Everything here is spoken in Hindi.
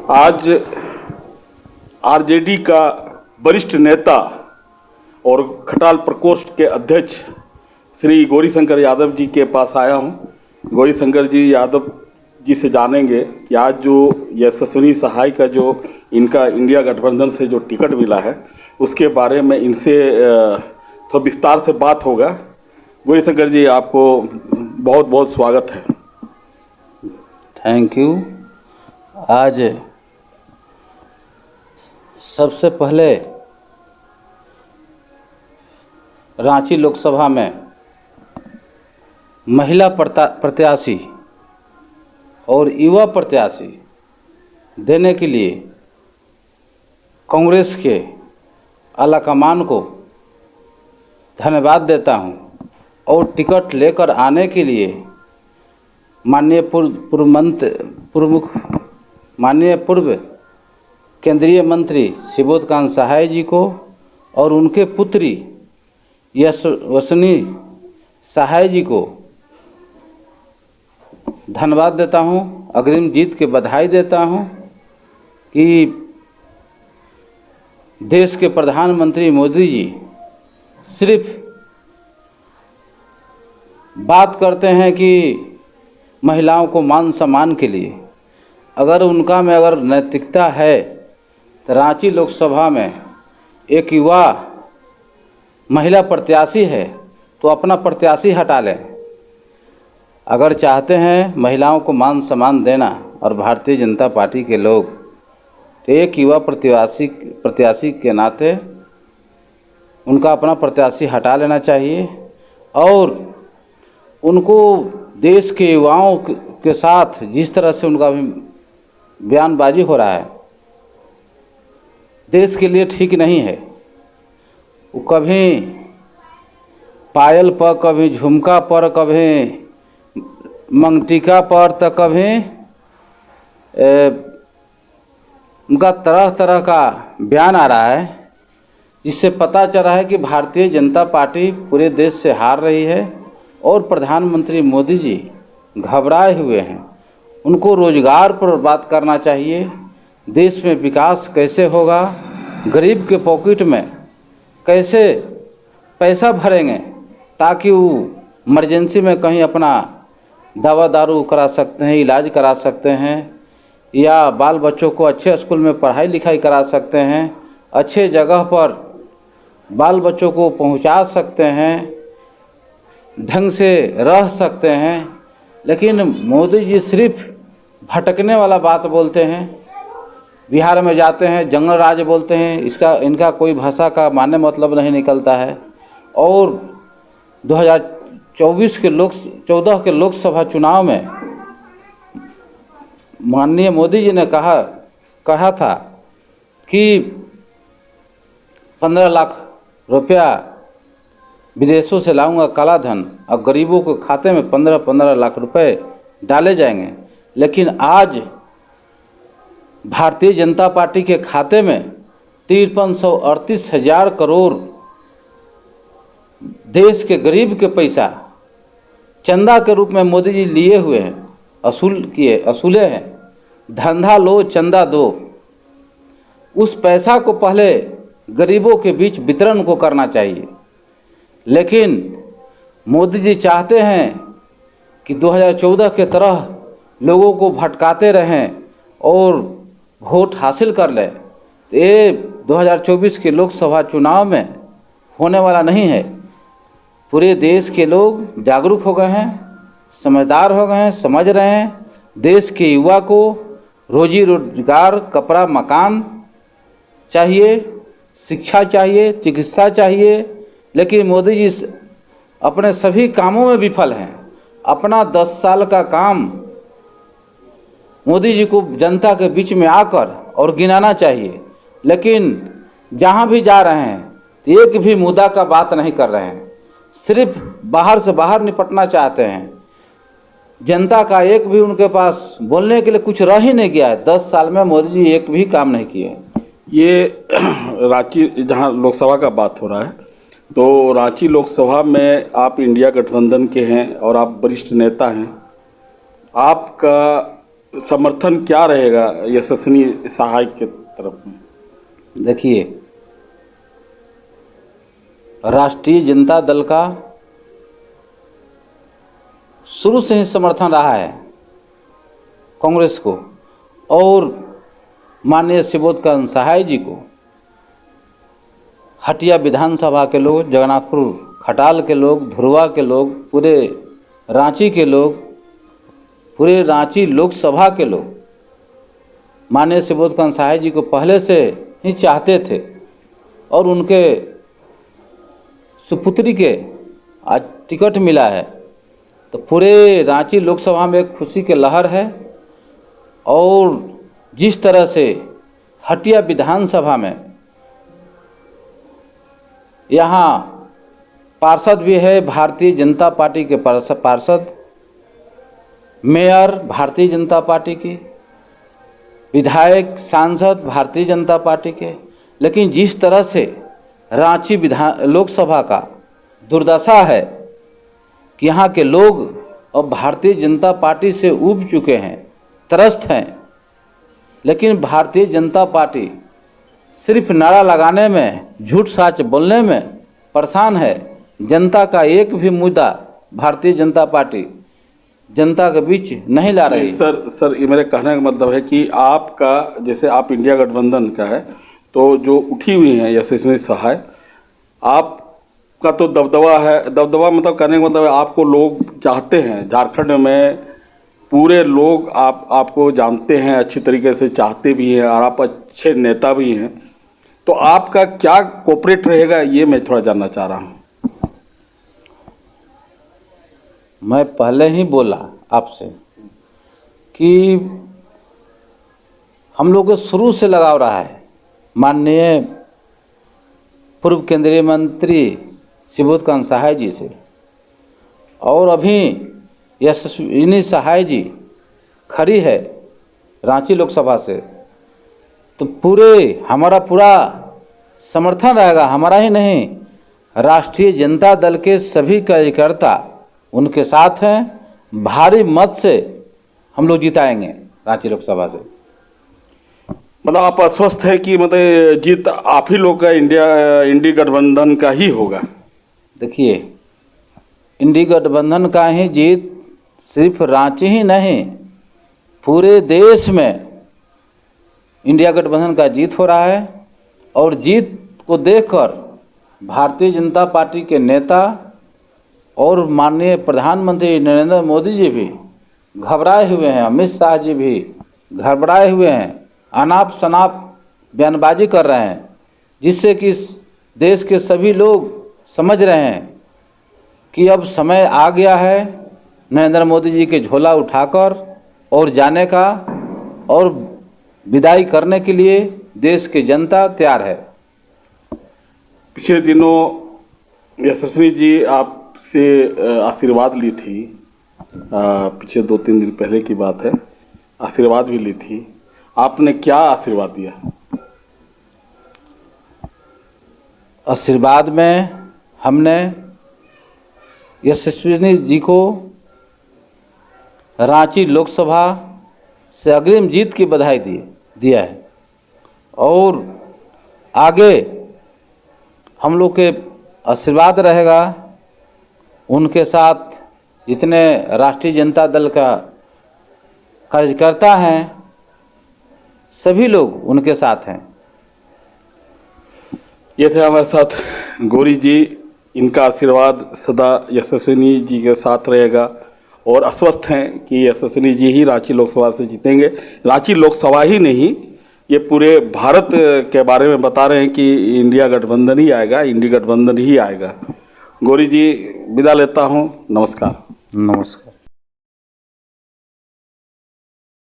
आज आरजेडी का वरिष्ठ नेता और खटाल प्रकोष्ठ के अध्यक्ष श्री गौरीशंकर यादव जी के पास आया हूं। गौरीशंकर जी यादव जी से जानेंगे कि आज जो यशस्विनी सहाय का जो इनका इंडिया गठबंधन से जो टिकट मिला है उसके बारे में इनसे थोड़ा विस्तार से बात होगा। गौरीशंकर जी, आपको बहुत बहुत स्वागत है। Thank you. आज सबसे पहले रांची लोकसभा में महिला प्रत्याशी और युवा प्रत्याशी देने के लिए कांग्रेस के आलाकमान को धन्यवाद देता हूं और टिकट लेकर आने के लिए माननीय पूर्व केंद्रीय मंत्री शिवोतकांत सहाय जी को और उनके पुत्री यशस्विनी सहाय जी को धन्यवाद देता हूं, अग्रिम जीत के बधाई देता हूं कि देश के प्रधानमंत्री मोदी जी सिर्फ बात करते हैं कि महिलाओं को मान सम्मान के लिए, अगर उनका में अगर नैतिकता है तो रांची लोकसभा में एक युवा महिला प्रत्याशी है तो अपना प्रत्याशी हटा लें। अगर चाहते हैं महिलाओं को मान सम्मान देना और भारतीय जनता पार्टी के लोग, तो एक युवा प्रत्याशी के नाते उनका अपना प्रत्याशी हटा लेना चाहिए और उनको देश के युवाओं के साथ जिस तरह से उनका बयानबाजी हो रहा है देश के लिए ठीक नहीं है। वो कभी पायल पर, कभी झुमका पर, कभी मंगटिका पर, तो कभी उनका तरह तरह का बयान आ रहा है, जिससे पता चल रहा है कि भारतीय जनता पार्टी पूरे देश से हार रही है और प्रधानमंत्री मोदी जी घबराए हुए हैं। उनको रोजगार पर बात करना चाहिए, देश में विकास कैसे होगा, गरीब के पॉकेट में कैसे पैसा भरेंगे ताकि वो इमरजेंसी में कहीं अपना दवा दारू करा सकते हैं, इलाज करा सकते हैं, या बाल बच्चों को अच्छे स्कूल में पढ़ाई लिखाई करा सकते हैं, अच्छे जगह पर बाल बच्चों को पहुंचा सकते हैं, ढंग से रह सकते हैं। लेकिन मोदी जी सिर्फ भटकने वाला बात बोलते हैं। बिहार में जाते हैं जंगल राज बोलते हैं, इनका कोई भाषा का माने मतलब नहीं निकलता है। और 2014 के लोकसभा चुनाव में माननीय मोदी जी ने कहा था कि 15 लाख रुपया विदेशों से लाऊंगा काला धन और गरीबों के खाते में 15-15 लाख रुपए डाले जाएंगे। लेकिन आज भारतीय जनता पार्टी के खाते में 5338,000 करोड़ देश के गरीब के पैसा चंदा के रूप में मोदी जी लिए हुए हैं, असूले हैं। धंधा लो चंदा दो, उस पैसा को पहले गरीबों के बीच वितरण को करना चाहिए। लेकिन मोदी जी चाहते हैं कि 2014 के तरह लोगों को भटकाते रहें और वोट हासिल कर लें। तो ये 2024 के लोकसभा चुनाव में होने वाला नहीं है। पूरे देश के लोग जागरूक हो गए हैं, समझदार हो गए हैं, समझ रहे हैं देश के युवा को रोजी रोजगार, कपड़ा, मकान चाहिए, शिक्षा चाहिए, चिकित्सा चाहिए। लेकिन मोदी जी अपने सभी कामों में विफल हैं। अपना 10 साल का काम मोदी जी को जनता के बीच में आकर और गिनाना चाहिए। लेकिन जहां भी जा रहे हैं तो एक भी मुद्दा का बात नहीं कर रहे हैं, सिर्फ बाहर से बाहर निपटना चाहते हैं। जनता का एक भी उनके पास बोलने के लिए कुछ रह ही नहीं गया है। 10 साल में मोदी जी एक भी काम नहीं किए। ये रांची जहां लोकसभा का बात हो रहा है, तो रांची लोकसभा में आप इंडिया गठबंधन के हैं और आप वरिष्ठ नेता हैं। आपका समर्थन क्या रहेगा यशस्विनी सहाय के तरफ में? देखिए, राष्ट्रीय जनता दल का शुरू से ही समर्थन रहा है कांग्रेस को, और माननीय सुबोधकांत सहाय जी को हटिया विधानसभा के लोग, जगन्नाथपुर खटाल के लोग, धुरवा के लोग, पूरे रांची के लोग, पूरे रांची लोकसभा के लोग माननीय सुबोधकांत सहाय जी को पहले से ही चाहते थे, और उनके सुपुत्री के आज टिकट मिला है तो पूरे रांची लोकसभा में एक खुशी के लहर है। और जिस तरह से हटिया विधानसभा में यहाँ पार्षद भी है भारतीय जनता पार्टी के पार्षद, मेयर भारतीय जनता पार्टी की, विधायक सांसद भारतीय जनता पार्टी के, लेकिन जिस तरह से रांची लोकसभा का दुर्दशा है कि यहाँ के लोग अब भारतीय जनता पार्टी से ऊब चुके हैं, त्रस्त हैं, लेकिन भारतीय जनता पार्टी सिर्फ नारा लगाने में, झूठ साच बोलने में परेशान है। जनता का एक भी मुद्दा भारतीय जनता पार्टी जनता के बीच नहीं ला रही। सर ये मेरे कहने का मतलब है कि आपका, जैसे आप इंडिया गठबंधन का है, तो जो उठी हुई हैं यशस्विनी सहाय, आपका तो दबदबा है। दबदबा मतलब कहने का मतलब है आपको लोग चाहते हैं, झारखंड में पूरे लोग आपको जानते हैं, अच्छी तरीके से चाहते भी हैं, और आप अच्छे नेता भी हैं। तो आपका क्या कोऑपरेट रहेगा, ये मैं थोड़ा जानना चाह रहा हूँ। मैं पहले ही बोला आपसे कि हम लोग को शुरू से लगाव रहा है माननीय पूर्व केंद्रीय मंत्री सुबोधकांत सहाय जी से, और अभी यशस्विनी सहाय जी खड़ी है रांची लोकसभा से, तो हमारा पूरा समर्थन रहेगा। हमारा ही नहीं, राष्ट्रीय जनता दल के सभी कार्यकर्ता उनके साथ हैं। भारी मत से हम लोग जिताएंगे रांची लोकसभा से। मतलब आप आश्वस्त है कि मतलब जीत आप ही लोग का, इंडी गठबंधन का ही होगा? देखिए, इंडी गठबंधन का ही जीत सिर्फ रांची ही नहीं, पूरे देश में इंडिया गठबंधन का जीत हो रहा है। और जीत को देखकर भारतीय जनता पार्टी के नेता और माननीय प्रधानमंत्री नरेंद्र मोदी जी भी घबराए हुए हैं, अमित शाह जी भी घबराए हुए हैं, अनाप शनाप बयानबाजी कर रहे हैं, जिससे कि देश के सभी लोग समझ रहे हैं कि अब समय आ गया है नरेंद्र मोदी जी के झोला उठाकर और जाने का, और विदाई करने के लिए देश की जनता तैयार है। पिछले दिनों यशस्वी जी आपसे आशीर्वाद ली थी, पिछले 2-3 दिन पहले की बात है, आशीर्वाद भी ली थी। आपने क्या आशीर्वाद दिया? आशीर्वाद में हमने यशस्विनी जी को रांची लोकसभा से अग्रिम जीत की बधाई दिया है, और आगे हम लोग के आशीर्वाद रहेगा। उनके साथ जितने राष्ट्रीय जनता दल का कार्यकर्ता हैं, सभी लोग उनके साथ हैं। ये थे हमारे साथ गौरी जी। इनका आशीर्वाद सदा यशस्विनी जी के साथ रहेगा, और आश्वस्त हैं कि यशस्विनी जी ही रांची लोकसभा से जीतेंगे। रांची लोकसभा ही नहीं, ये पूरे भारत के बारे में बता रहे हैं कि इंडिया गठबंधन ही आएगा, इंडी गठबंधन ही आएगा। गौरी जी, विदा लेता हूँ। नमस्कार। नमस्कार।